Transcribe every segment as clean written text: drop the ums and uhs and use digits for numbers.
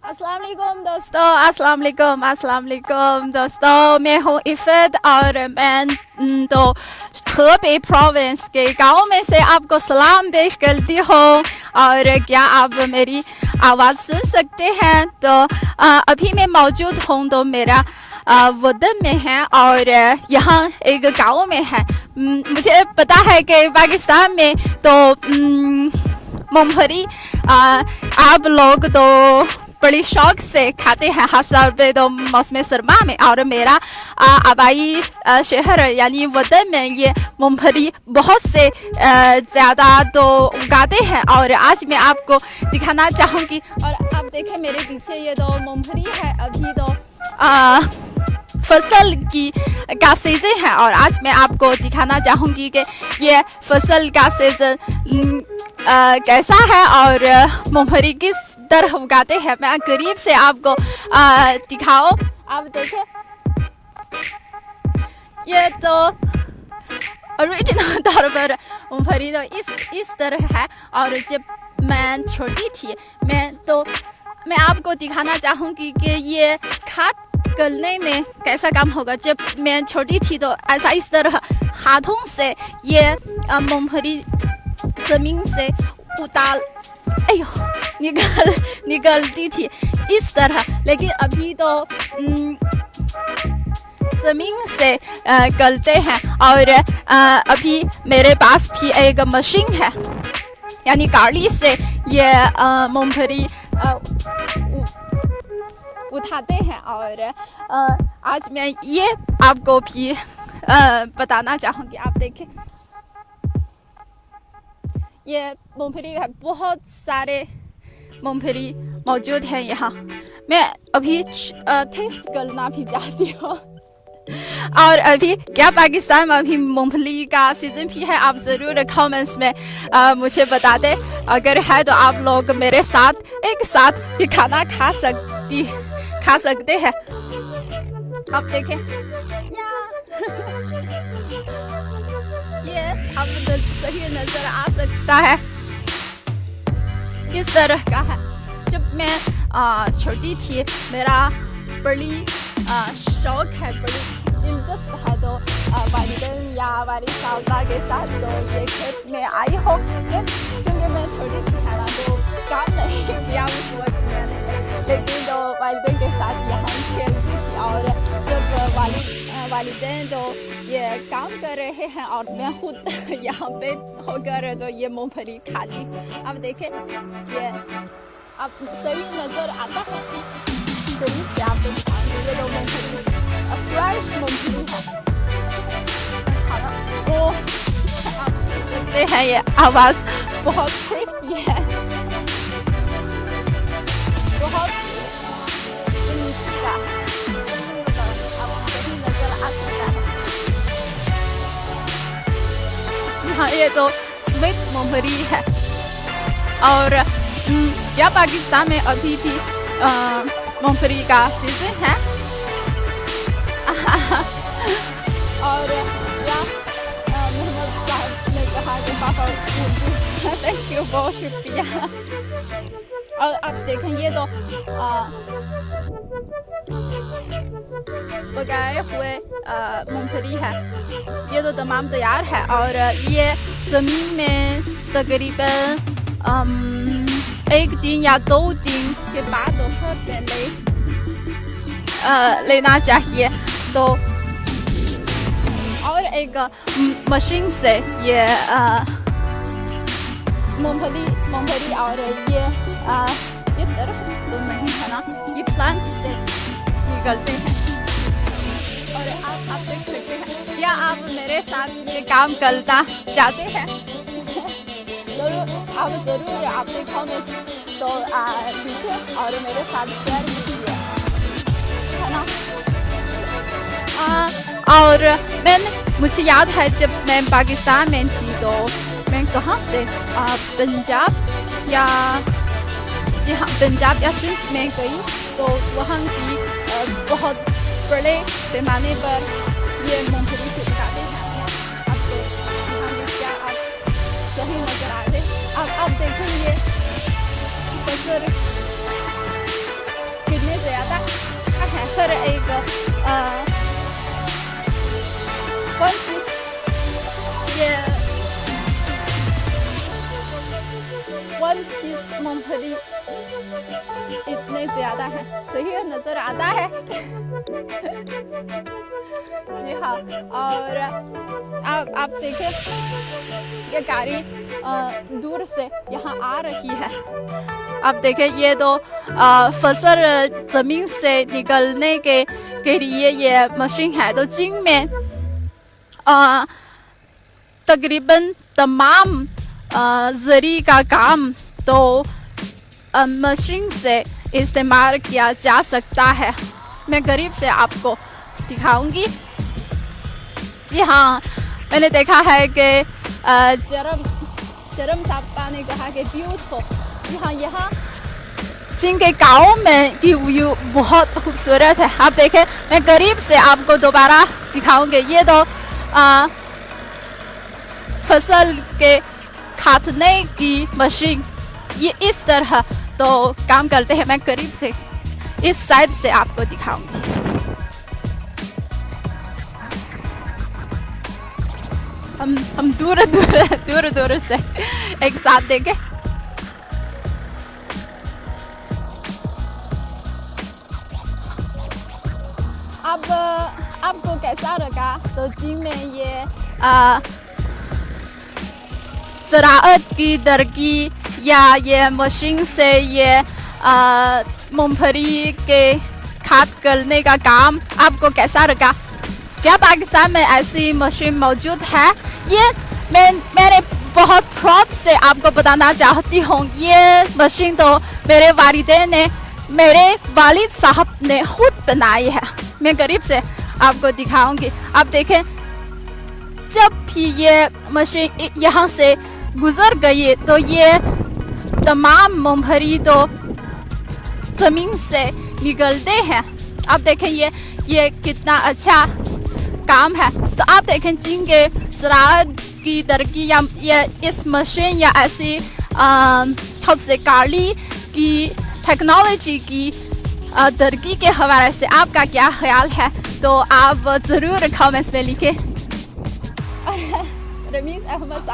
अस्सलाम वालेकुम दोस्तों, अस्सलाम वालेकुम दोस्तों। मैं हूँ इफ़त और मैं तो hebei प्रोविंस के गांव में से आपको सलाम पेश करती हूँ। और क्या आप मेरी आवाज़ सुन सकते हैं? तो अभी मैं मौजूद हूँ तो मेरा वतन में है और यहाँ एक गांव में है। मुझे पता है कि पाकिस्तान में तो मूंगफली आप लोग तो बड़ी शौक से खाते हैं, खास तौर पे तो मौसम सरमा में। और मेरा आबाई शहर यानी वतन में ये मूंगफली बहुत से ज़्यादा तो उगाते हैं। और आज मैं आपको दिखाना चाहूँगी। और आप देखें मेरे पीछे ये तो मूंगफली है। अभी तो फसल का सीज़न है और आज मैं आपको दिखाना चाहूँगी कि ये फसल का सीज़न कैसा है और मूंगफली किस तरह उगाते हैं। मैं करीब से आपको दिखाओ। आप देखें ये तो ओरिजिनल तौर पर मूंगफली तो इस तरह है। और जब मैं छोटी थी मैं आपको दिखाना चाहूँगी कि ये खाद गलने में कैसा काम होगा। जब मैं छोटी थी तो ऐसा इस तरह हाथों से ये मूंगफली ज़मीन से निकलती थी इस तरह। लेकिन अभी तो ज़मीन से गलते हैं। और अभी मेरे पास भी एक मशीन है यानी गाड़ी से ये मूंगफली उठाते हैं। और आज मैं ये आपको भी बताना चाहूँगी। आप देखें ये मूंगफली है, बहुत सारे मूंगफली मौजूद हैं यहाँ। मैं अभी टेस्ट करना भी चाहती हूँ। और अभी क्या पाकिस्तान में अभी मूंगफली का सीज़न भी है? आप ज़रूर कमेंट्स में मुझे बता दें। अगर है तो आप लोग मेरे साथ एक साथ ये खाना खा सकते हैं। आप देखें ये आपको सही नजर आ सकता है किस तरह का है। जब मैं छोटी थी मेरा बड़ी शौक है, बड़ी दिलचस्प है। तो वालिदैन या वालिद साहबा के साथ तो ये खेत में आई हो। क्योंकि मैं छोटी थी है ना तो काम नहीं किया उस वक्त मैंने, लेकिन तो वालिदैन के साथ यहाँ खेलती थी। और जब वालिदैन तो ये काम कर रहे हैं और मैं खुद यहाँ पे होकर तो ये मूंगफली खाती। अब देखें ये अब सही नज़र आता है। करीब से आप दिखाएंगे ये तो मूंगफली फ्रेश मूंगफली है। तो आप देख सकते हैं ये आवाज़ बहुत क्रिस्पी है, बहुत हाँ ये तो स्वीट मूंगफली है। और यह पाकिस्तान में अभी भी मूंगफली का सीज़न है। और यह मोहम्मद साहब ने कहा कि पापा थैंक यू, बहुत शुक्रिया। और आप देखें ये तो पकाए हुए मूंगफली है। ये तो तमाम तैयार है और ये ज़मीन में तकरीबन 1 दिन या 2 दिन के बाद तो लेना चाहिए। तो और एक मशीन से ये मूंगफली और ये तरह तो नहीं है ना, ये प्लांट से निकलते हैं। और आप देख सकते हैं या आप मेरे साथ ये काम करना चाहते हैं आप ज़रूर आपने कमेंट्स तो लिखें और मेरे साथ शेयर कीजिए, है ना। और मुझे याद है जब मैं पाकिस्तान में थी तो मैं कहाँ से पंजाब या जी हाँ पंजाब या सिंध में गई। तो वहाँ की बहुत बड़े पैमाने पर ये मूंगफली को उगाते हैं। आपको क्या आप सही नजर आ रहे? आप देखें ये फसल अगर एक वन पीस ये वन पीस मूंगफली इतने ज्यादा है, सही नजर आता है। जी हाँ, और आप देखें ये गाड़ी दूर से यहाँ आ रही है। आप देखें ये तो फसल जमीन से निकलने के लिए ये मशीन है। तो चीन में तकरीबन तमाम जरी का काम तो मशीन से इस्तेमाल किया जा सकता है। मैं करीब से आपको दिखाऊंगी। जी हाँ, मैंने देखा है कि जरम साहब ने कहा कि ब्यूटीफुल। जी हाँ, यहाँ चीन के गाँव में की व्यू बहुत खूबसूरत है। आप देखें, मैं करीब से आपको दोबारा दिखाऊंगी। ये तो फसल के काटने की मशीन ये इस तरह तो काम करते हैं। मैं करीब से इस साइड से आपको दिखाऊंगी। हम दूर से एक साथ देखें। अब आपको कैसा लगा? तो चीन में ये ज़राअत की तरक्की या ये मशीन से ये मूंगफली के खाद करने का काम आपको कैसा लगा? क्या पाकिस्तान में ऐसी मशीन मौजूद है? ये मैंने बहुत प्राउड से आपको बताना चाहती हूँ। ये मशीन तो मेरे वालिदैन ने, मेरे वालिद साहब ने खुद बनाई है। मैं करीब से आपको दिखाऊंगी। आप देखें, जब भी ये मशीन यहाँ से गुजर गई तो ये तमाम मूंगफली तो जमीन से निकलते हैं। आप देखें ये कितना अच्छा काम है। तो आप देखें चीन के ज़राअत की तरक्की या ये इस मशीन या ऐसी बहुत से गाड़ी की टेक्नोलॉजी की तरक्की के हवाले से आपका क्या ख्याल है? तो आप ज़रूर कमेंट्स में लिखें। रमीज़ अहमद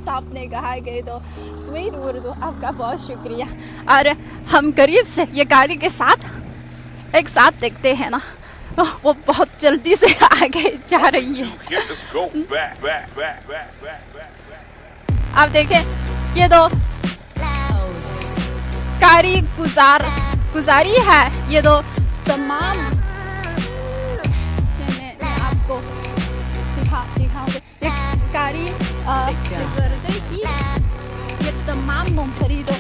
साहब ने कहा कि तो स्वीट उर्दू, आपका बहुत शुक्रिया। और हम करीब से ये गाड़ी के साथ एक साथ देखते हैं ना, वो बहुत जल्दी से आगे जा रही है। आप देखें, ये तो गाड़ी गुजारी है। ये तो तमाम मैं आपको दिखाऊंगी। ये गाड़ी गुजरते ही ये तमाम मूंगफली तो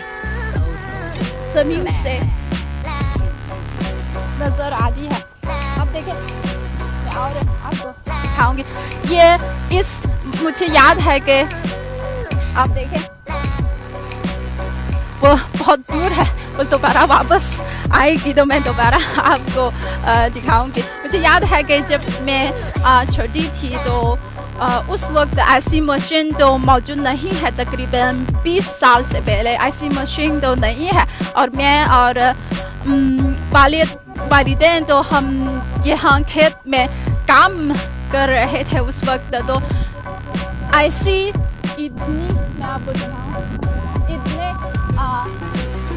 जमीन से नजर आती है। आप देखें, और आपको दिखाऊंगी। ये मुझे याद है कि आप देखें वो बहुत दूर है, वो दोबारा वापस आएगी तो मैं दोबारा आपको दिखाऊंगी। मुझे याद है कि जब मैं छोटी थी तो उस वक्त ऐसी मशीन तो मौजूद नहीं है। तकरीबन 20 साल से पहले ऐसी मशीन तो नहीं है। और मैं और वालिदैन तो हम यहाँ खेत में काम कर रहे थे उस वक्त। तो ऐसी इतनी मैं आपको दिखाऊं, इतने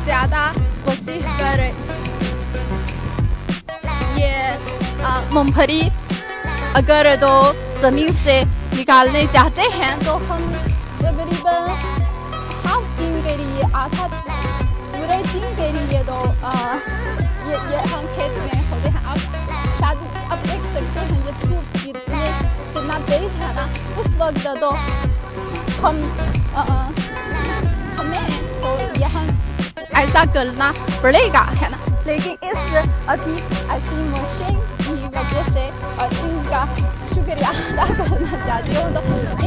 ज़्यादा कोशिश कर ये मूंगफली अगर तो ज़मीन से निकालने चाहते हैं तो हम तकरीबन हाफ दिन के लिए, आधा पूरे दिन के लिए तो ये हम खेत में होते हैं। आप देख सकते हैं ये धूप कितना तेज है ना। उस वक्त तो हमें तो यहाँ ऐसा करना पड़ेगा, है ना। लेकिन अभी ऐसी मशीन की वजह से और इनका शुक्रिया अदा करना चाहती हूँ। तो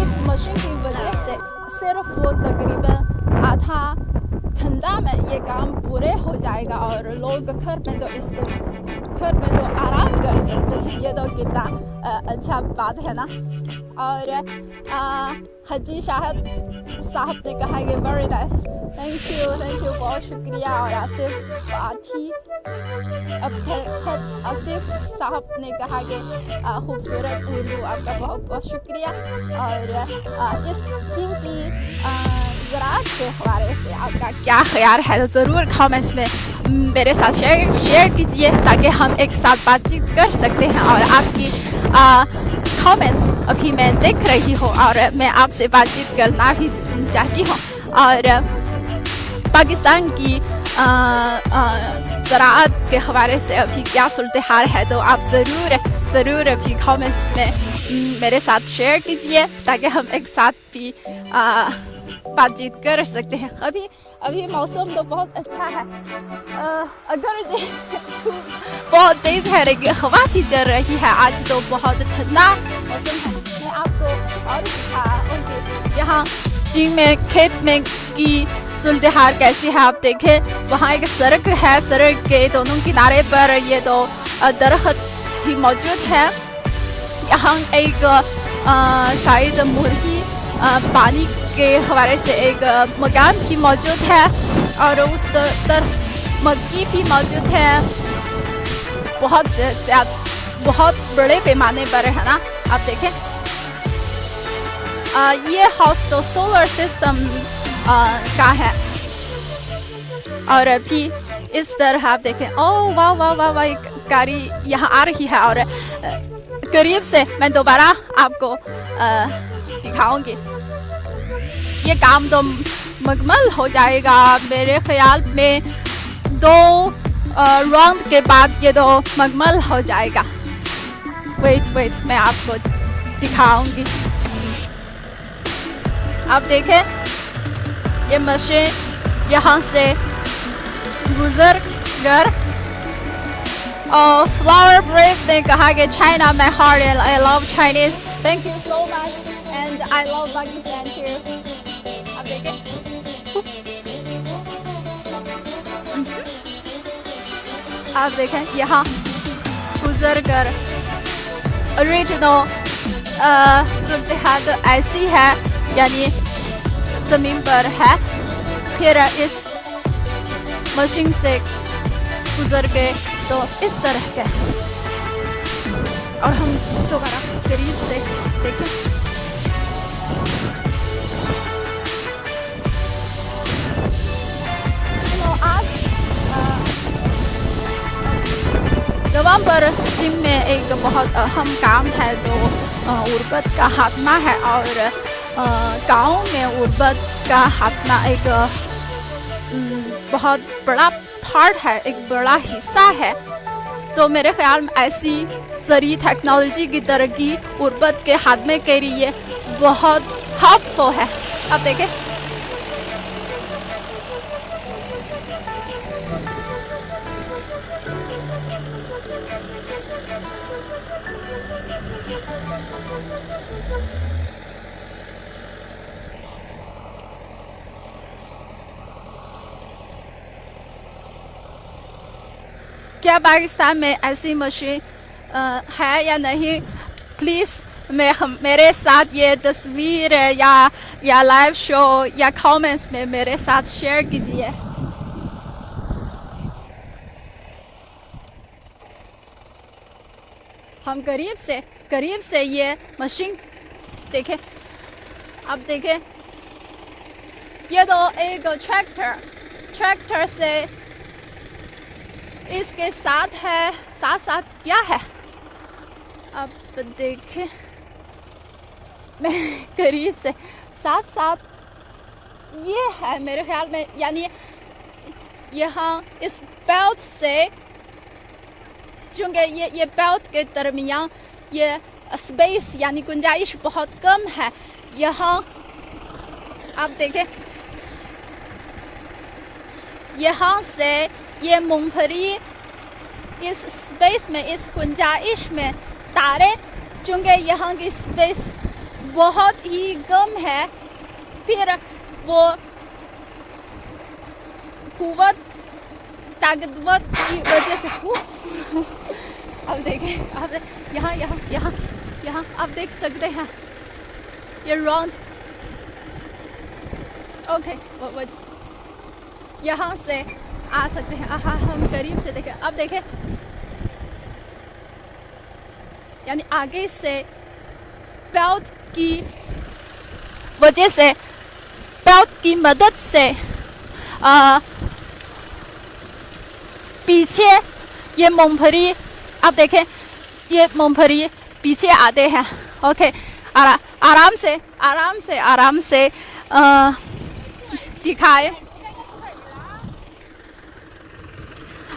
इस मशीन की वजह से सिर्फ वो तकरीबन आधा घंटा में ये काम पूरे हो जाएगा और लोग घर में तो आराम कर सकते हैं। ये तो कितना अच्छा बात है ना। और हाजी साहब साहब ने कहा कि वेरी नाइस, थैंक यू, बहुत शुक्रिया। और आसिफ आथी आसिफ साहब ने कहा कि खूबसूरत उर्दू, आपका बहुत बहुत शुक्रिया। और इस चीन की ज़राअत के हवाले से आपका क्या ख्याल है तो ज़रूर कमेंट्स में मेरे साथ शेयर कीजिए, ताकि हम एक साथ बातचीत कर सकते हैं। और आपकी कमेंट्स अभी मैं देख रही हूँ और मैं आपसे बातचीत करना भी चाहती हूँ। और पाकिस्तान की ज़राअत के हवाले से अभी क्या सूरत हाल है तो आप ज़रूर अभी कमेंट्स में मेरे साथ शेयर कीजिए, ताकि हम एक साथ भी बातचीत कर सकते हैं। अभी मौसम तो बहुत अच्छा है, अगर बहुत तेज़ है लेकिन हवा भी चल रही है। आज तो बहुत ठंडा मौसम है। मैं आपको और दिखाऊंगी यहाँ चीन में खेत में की सूरत हाल कैसी है। आप देखें वहाँ एक सड़क है, सड़क के दोनों किनारे पर ये दो दरख्त भी मौजूद है। यहाँ एक शायद मुर्गी पानी के हवाले से एक मकान भी मौजूद है और उस तरफ मक्की भी मौजूद है। बहुत बड़े पैमाने पर है ना, आप देखें। ये हाउस तो सोलर सिस्टम का है। और अभी इस तरह आप देखें, ओह वाह वाह वाह वाह, गाड़ी यहाँ आ रही है। और करीब से मैं दोबारा आपको दिखाऊंगी। ये काम तो मुकम्मल हो जाएगा मेरे ख्याल में 2 राउंड के बाद ये तो मुकम्मल हो जाएगा। वेट मैं आपको दिखाऊंगी। आप देखें ये मशीन यहाँ से गुजर कर। और फ्लावर ब्रेव ने कहा कि China my heart and I love Chinese, thank you so much and I love Pakistan too. आप देखें आप देखें यहाँ गुजर कर ओरिजिनल सूरत हाल तो ऐसी है, यानी ज़मीन पर है, फिर इस मशीन से गुजर के तो इस तरह के। और हम दोबारा करीब से देखें। तो आज नवंबर चीन में एक बहुत अहम काम है तो गुर्बत का खात्मा है। और गाँव में गुर्बत का खात्मा एक बहुत बड़ा पार्ट है, एक बड़ा हिस्सा है। तो मेरे ख्याल में ऐसी सारी टेक्नोलॉजी की तरक्की गुर्बत के खात्मे के लिए बहुत हेल्पफुल है। आप देखें क्या पाकिस्तान में ऐसी मशीन है या नहीं? प्लीज़ मेरे साथ ये तस्वीर या लाइव शो या कमेंट्स में मेरे साथ शेयर कीजिए। हम करीब से ये मशीन देखें। अब देखें ये तो एक ट्रैक्टर से इसके साथ क्या है अब देखें। मैं करीब से साथ ये है मेरे ख्याल में, यानी यहाँ इस बेल्ट से, चूँकि ये बेल्ट के दरमियान ये स्पेस यानी गुंजाइश बहुत कम है। यहाँ आप देखें यहाँ से ये मूंगफली इस स्पेस में, इस गुंजाइश में तारे, चूँकि यहाँ की स्पेस बहुत ही कम है, फिर वो कुव्वत ताकतवर की वजह से अब देखें आप यहाँ आप देख सकते हैं ये राउंड ओके वो यहाँ से आ सकते हैं। हाँ हम करीब से देखें, अब देखें यानी आगे से बेल्ट की वजह से, बेल्ट की मदद से पीछे ये मूंगफली, आप देखें ये मूंगफली पीछे आते हैं। ओके आराम से आराम से आराम से दिखाए।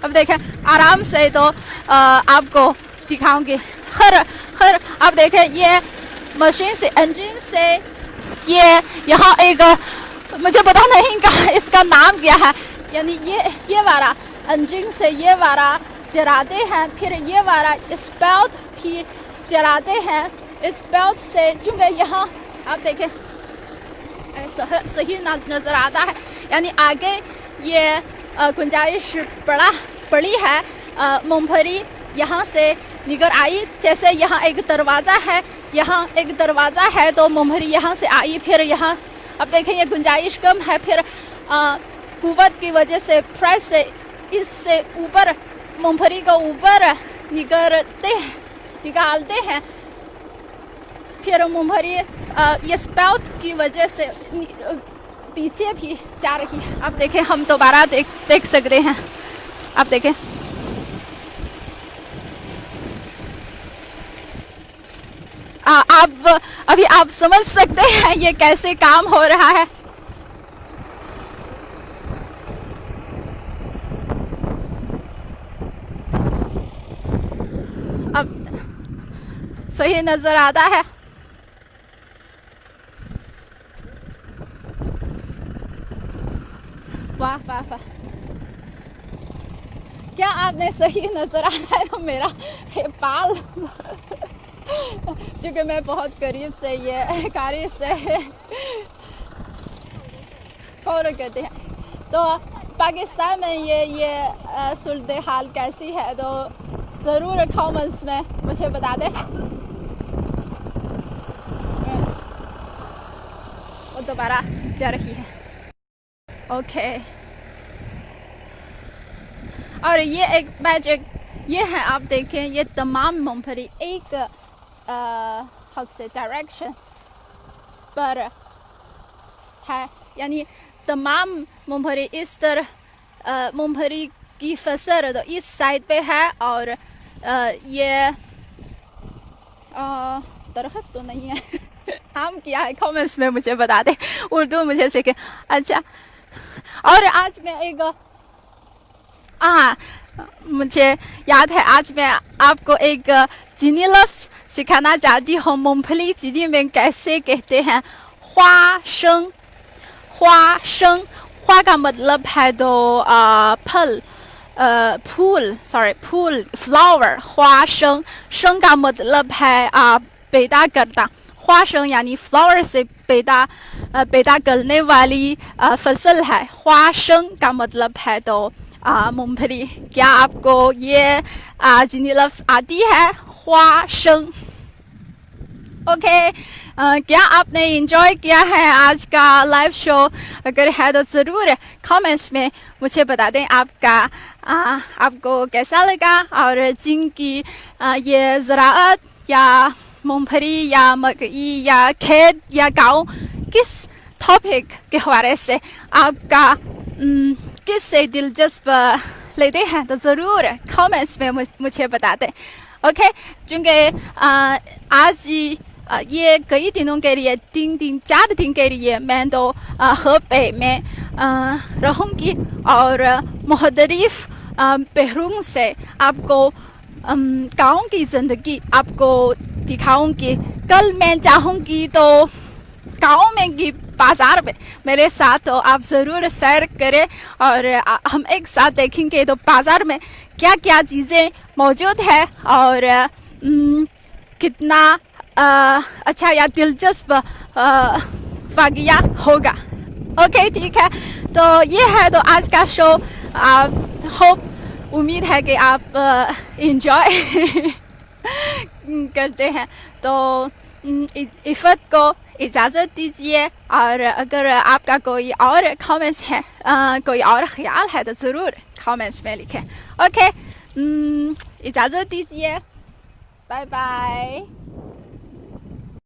अब देखें आराम से तो आपको दिखाऊंगी। खैर अब देखें ये मशीन से, इंजन से, ये यहाँ एक मुझे पता नहीं कहा इसका नाम क्या है, यानी ये वाला इंजन से ये वाला जलाते हैं, फिर ये वाला इस बेल्ट भी जलाते हैं। इस बेल्ट से चूँकि यहाँ आप देखें सही नज़र आता है, यानी आगे ये गुंजाइश बड़ी है। मूंगफली यहाँ से निकल आई, जैसे यहाँ एक दरवाज़ा है, यहाँ एक दरवाज़ा है तो मूंगफली यहाँ से आई, फिर यहाँ अब देखें ये गुंजाइश कम है, फिर कुव्वत की वजह से प्रेस से इससे ऊपर मूंगफली को ऊपर निकालते हैं, फिर मूंगफली ये बेल्ट की वजह से पीछे भी जा रही है। अब देखें हम दोबारा देख सकते हैं। अब देखें आप अभी आप समझ सकते हैं ये कैसे काम हो रहा है। अब सही नजर आता है। वाह वाह वाह, क्या आपने सही नजर आ रहा है? तो मेरा बाल क्योंकि मैं बहुत करीब से ये कारी से फॉलो करते हैं। तो पाकिस्तान में ये सूरत हाल कैसी है तो ज़रूर कमेंट्स में मुझे बता दें। वो दोबारा जा रही है। ओके और ये एक मैजिक ये है, आप देखें ये तमाम मूंगफली एक हाउ से डायरेक्शन पर है, यानी तमाम मूंगफली इस तरह मूंगफली की फसल तो इस साइड पे है, और ये दरख्त तो नहीं है नाम क्या है कमेंट्स में मुझे बता दे, उर्दू मुझे सीखे। अच्छा और आज मैं एक मुझे याद है, आज मैं आपको एक चीनी लफ्ज़ सिखाना चाहती हूँ। मूंगफली चीनी में कैसे कहते हैं? हुआ शंग। हुआ शंग, हुआ का मतलब है तो फल, फूल, सॉरी फूल, फ्लावर। हुआ शंग, शंग का मतलब है पैदा करता। हुआ शंग यानी फ्लावर से पैदा करने वाली फसल है। हुआ शंग का मतलब है तो मूंगफली। क्या आपको ये चीनी लफ्ज़ आती है? हुआ शंग। ओके क्या आपने एंजॉय किया है आज का लाइव शो? अगर है तो ज़रूर कमेंट्स में मुझे बता दें आपको कैसा लगा, और जिनकी ये ज़राअत या मूंगफली या मकई या खेत या गाँव किस टॉपिक के हवाले से आपका किस से दिलचस्प लेते हैं तो ज़रूर कमेंट्स में मुझे बता दें। ओके चूँकि आज ये कई दिनों के लिए 4 दिन के लिए मैं तो हेबे में रहूँगी, और मुख्तलिफ पहलुओं से आपको गाँव की ज़िंदगी आपको दिखाऊंगी। कल मैं चाहूँगी तो गाँव में की बाज़ार में मेरे साथ तो आप ज़रूर सैर करें, और हम एक साथ देखेंगे तो बाज़ार में क्या क्या चीज़ें मौजूद है और कितना अच्छा या दिलचस्प वाक़या होगा। ओके ठीक है, तो ये है तो आज का शो। उम्मीद है कि आप एंजॉय करते हैं। तो इफ़त को इजाज़त दीजिए। और अगर आपका कोई और कमेंट्स है, कोई और ख्याल है तो ज़रूर कमेंट्स में लिखें। ओके, इजाज़त दीजिए, बाय बाय।